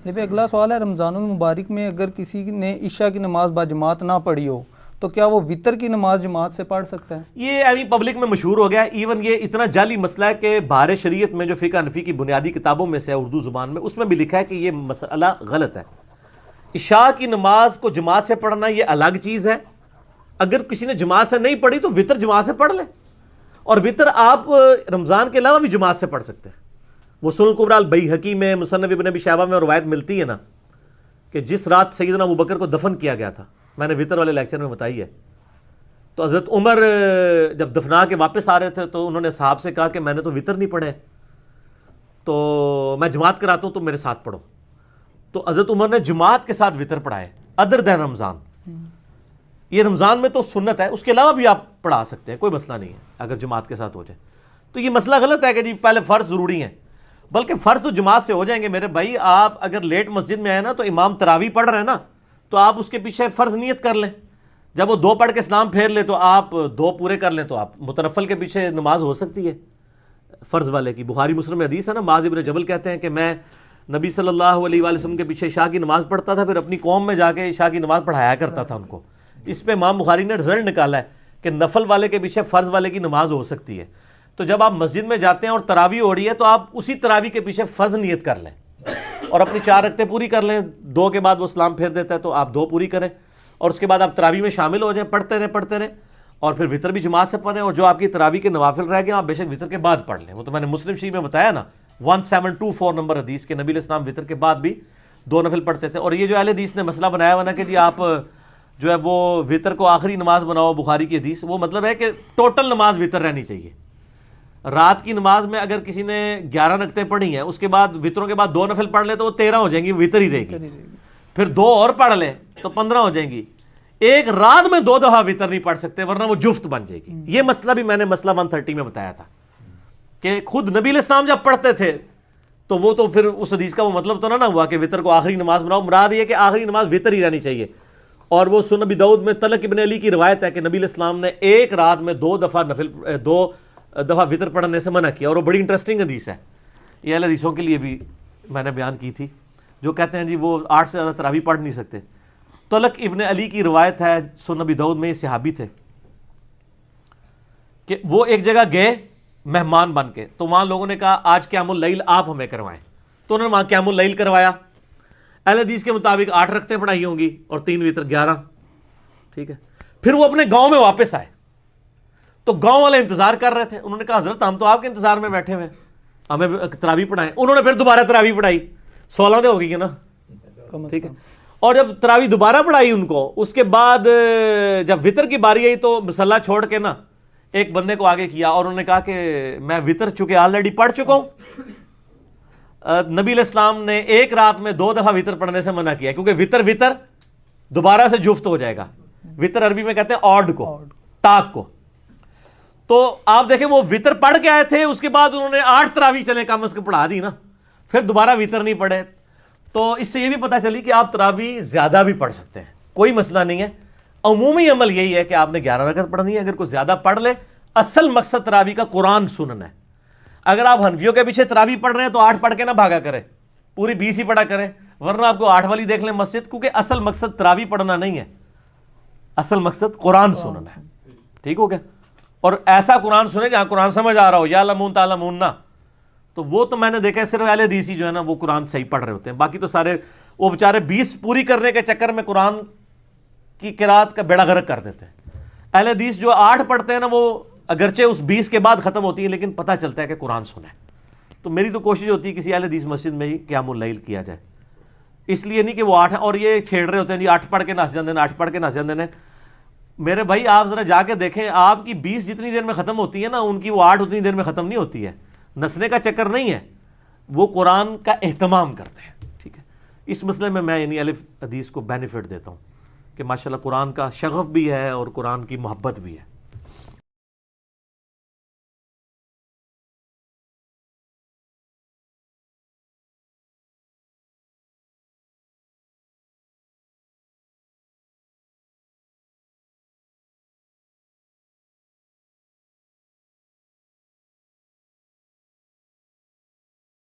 نبی اگلا سوال ہے، رمضان المبارک میں اگر کسی نے عشاء کی نماز باجماعت نہ پڑھی ہو تو کیا وہ وطر کی نماز جماعت سے پڑھ سکتا ہے؟ یہ ابھی پبلک میں مشہور ہو گیا ہے، ایون یہ اتنا جعلی مسئلہ ہے کہ بہار شریعت میں جو فقہ حنفی کی بنیادی کتابوں میں سے ہے اردو زبان میں، اس میں بھی لکھا ہے کہ یہ مسئلہ غلط ہے۔ عشاء کی نماز کو جماعت سے پڑھنا یہ الگ چیز ہے، اگر کسی نے جماعت سے نہیں پڑھی تو وطر جماعت سے پڑھ لے، اور وطر آپ رمضان کے علاوہ بھی جماعت سے پڑھ سکتے ہیں۔ وہ سنن الکبریٰ البیہقی میں، مصنف ابن ابی شیبہ میں روایت ملتی ہے نا کہ جس رات سیدنا ابوبکر کو دفن کیا گیا تھا، میں نے وطر والے لیکچر میں بتائی ہے، تو حضرت عمر جب دفنا کے واپس آ رہے تھے تو انہوں نے صحابہ سے کہا کہ میں نے تو وطر نہیں پڑھے، تو میں جماعت کراتا ہوں تو میرے ساتھ پڑھو۔ تو حضرت عمر نے جماعت کے ساتھ وطر پڑھائے ادر دین رمضان۔ یہ رمضان میں تو سنت ہے، اس کے علاوہ بھی آپ پڑھا سکتے ہیں، کوئی مسئلہ نہیں ہے اگر جماعت کے ساتھ ہو جائے تو۔ یہ مسئلہ غلط ہے کہ جی پہلے فرض ضروری ہیں، بلکہ فرض تو جماعت سے ہو جائیں گے میرے بھائی۔ آپ اگر لیٹ مسجد میں آئے نا تو امام تراویح پڑھ رہے ہیں نا، تو آپ اس کے پیچھے فرض نیت کر لیں، جب وہ 2 پڑھ کے سلام پھیر لے تو آپ 2 پورے کر لیں، تو آپ متنفل کے پیچھے نماز ہو سکتی ہے فرض والے کی۔ بخاری مسلم میں حدیث ہے نا، معاذ بن جبل کہتے ہیں کہ میں نبی صلی اللہ علیہ وآلہ وسلم کے پیچھے عشاء کی نماز پڑھتا تھا، پھر اپنی قوم میں جا کے عشاء کی نماز پڑھایا کرتا تھا ان کو۔ اس پہ امام بخاری نے رزلٹ نکالا ہے کہ نفل والے کے پیچھے فرض والے کی نماز ہو سکتی ہے۔ تو جب آپ مسجد میں جاتے ہیں اور تراویح ہو رہی ہے تو آپ اسی تراویح کے پیچھے فرض نیت کر لیں اور اپنی 4 رکعتیں پوری کر لیں۔ 2 کے بعد وہ سلام پھیر دیتا ہے تو آپ 2 پوری کریں، اور اس کے بعد آپ تراویح میں شامل ہو جائیں، پڑھتے رہیں، اور پھر وطر بھی جماعت سے پڑھیں، اور جو آپ کی تراویح کے نوافل رہ گئے آپ بے شک وطر کے بعد پڑھ لیں۔ وہ تو میں نے مسلم شریف میں بتایا نا 1724 نمبر حدیث کے، نبی علیہ السلام وطر کے بعد بھی 2 نفل پڑھتے تھے۔ اور یہ جو اہل حدیث نے مسئلہ بنایا ہوا نا کہ جی آپ جو ہے وہ وطر کو آخری نماز بناؤ، بخاری کی حدیث، وہ مطلب ہے کہ ٹوٹل نماز وطر رہنی چاہیے۔ رات کی نماز میں اگر کسی نے 11 رکعتیں پڑھی ہیں، اس کے بعد وطروں کے بعد 2 نفل پڑھ لے تو وہ 13 ہو جائیں گی، وطر ہی رہے گی۔ پھر 2 اور پڑھ لے تو 15 ہو جائیں گی۔ ایک رات میں 2 دفعہ وطر نہیں پڑھ سکتے ورنہ وہ جفت بن جائے گی۔ یہ مسئلہ بھی میں نے مسئلہ 130 میں بتایا تھا کہ خود نبی علیہ السلام جب پڑھتے تھے تو وہ تو پھر اس حدیث کا وہ مطلب تو نہ ہوا کہ وطر کو آخری نماز بناؤ، مراد یہ کہ آخری نماز وطر ہی رہنی چاہیے۔ اور وہ سنن ابی داؤد میں طلق ابن علی کی روایت ہے کہ نبی علیہ السلام نے ایک رات میں 2 دفعہ وطر پڑھنے سے منع کیا، اور وہ بڑی انٹرسٹنگ حدیث ہے۔ یہ اہل حدیثوں کے لیے بھی میں نے بیان کی تھی جو کہتے ہیں جی وہ 8 سے زیادہ تراویح پڑھ نہیں سکتے۔ طلق ابن علی کی روایت ہے سنن ابی داؤد میں، یہ صحابی تھے کہ وہ ایک جگہ گئے مہمان بن کے، تو وہاں لوگوں نے کہا آج قیام اللیل آپ ہمیں کروائیں، تو انہوں نے وہاں قیام اللیل کروایا۔ اہل حدیث کے مطابق 8 رکعتیں پڑھائی ہوں گی اور 3 وطر 11، ٹھیک ہے۔ پھر وہ اپنے گاؤں میں واپس آئے تو گاؤں والے انتظار کر رہے تھے، انہوں نے کہا حضرت ہم تو آپ کے انتظار میں بیٹھے ہوئے، ہمیں تراویح پڑھائیں۔ انہوں نے پھر دوبارہ تراویح پڑھائی، 16 دے ہو گئی ہے نا، ٹھیک ہے۔ اور جب تراویح دوبارہ پڑھائی ان کو، اس کے بعد جب وطر کی باری آئی تو مصلی چھوڑ کے نا ایک بندے کو آگے کیا اور انہوں نے کہا کہ میں وطر چونکہ آلریڈی پڑھ چکا ہوں۔ نبی علیہ السلام نے ایک رات میں 2 دفعہ وطر پڑھنے سے منع کیا کیونکہ وطر دوبارہ سے جفت ہو جائے گا۔ وطر عربی میں کہتے ہیں آڈ کو، ٹاک کو۔ تو آپ دیکھیں وہ وطر پڑھ کے آئے تھے، اس کے بعد انہوں نے 8 تراویح چلیں کم از کم پڑھا دی نا، پھر دوبارہ وطر نہیں پڑھے۔ تو اس سے یہ بھی پتہ چلی کہ آپ تراویح زیادہ بھی پڑھ سکتے ہیں، کوئی مسئلہ نہیں ہے۔ عمومی عمل یہی ہے کہ آپ نے 11 رکعت پڑھنی ہے، اگر کوئی زیادہ پڑھ لے۔ اصل مقصد تراویح کا قرآن سننا ہے۔ اگر آپ حنفیوں کے پیچھے تراویح پڑھ رہے ہیں تو 8 پڑھ کے نہ بھاگا کریں، پوری 20 ہی پڑھا کریں، ورنہ آپ کو 8 والی دیکھ لیں مسجد، کیونکہ اصل مقصد تراویح پڑھنا نہیں ہے، اصل مقصد قرآن سننا ہے، ٹھیک ہو گیا۔ اور ایسا قرآن سنے جہاں قرآن سمجھ آ رہا ہو، یا لمون تعلمون نہ، تو وہ تو میں نے دیکھا ہے صرف اہل حدیث ہی جو ہے نا وہ قرآن صحیح پڑھ رہے ہوتے ہیں، باقی تو سارے وہ بیچارے 20 پوری کرنے کے چکر میں قرآن کی قرات کا بیڑا غرق کر دیتے ہیں۔ اہل حدیث جو 8 پڑھتے ہیں نا وہ اگرچہ اس 20 کے بعد ختم ہوتی ہے لیکن پتہ چلتا ہے کہ قرآن سنا ہے۔ تو میری تو کوشش ہوتی ہے کسی اہل حدیث مسجد میں ہی قیام اللیل کیا جائے، اس لیے نہیں کہ وہ 8 ہیں اور یہ چھیڑ رہے ہوتے ہیں جی 8 پڑھ کے نس جاندے ہیں، 8 پڑھ کے نس جاندے ہیں۔ میرے بھائی آپ ذرا جا کے دیکھیں، آپ کی 20 جتنی دیر میں ختم ہوتی ہے نا، ان کی وہ 8 اتنی دیر میں ختم نہیں ہوتی ہے۔ نسنے کا چکر نہیں ہے، وہ قرآن کا اہتمام کرتے ہیں، ٹھیک ہے۔ اس مسئلے میں یعنی اہل حدیث کو بینیفٹ دیتا ہوں کہ ماشاءاللہ قرآن کا شغف بھی ہے اور قرآن کی محبت بھی ہے۔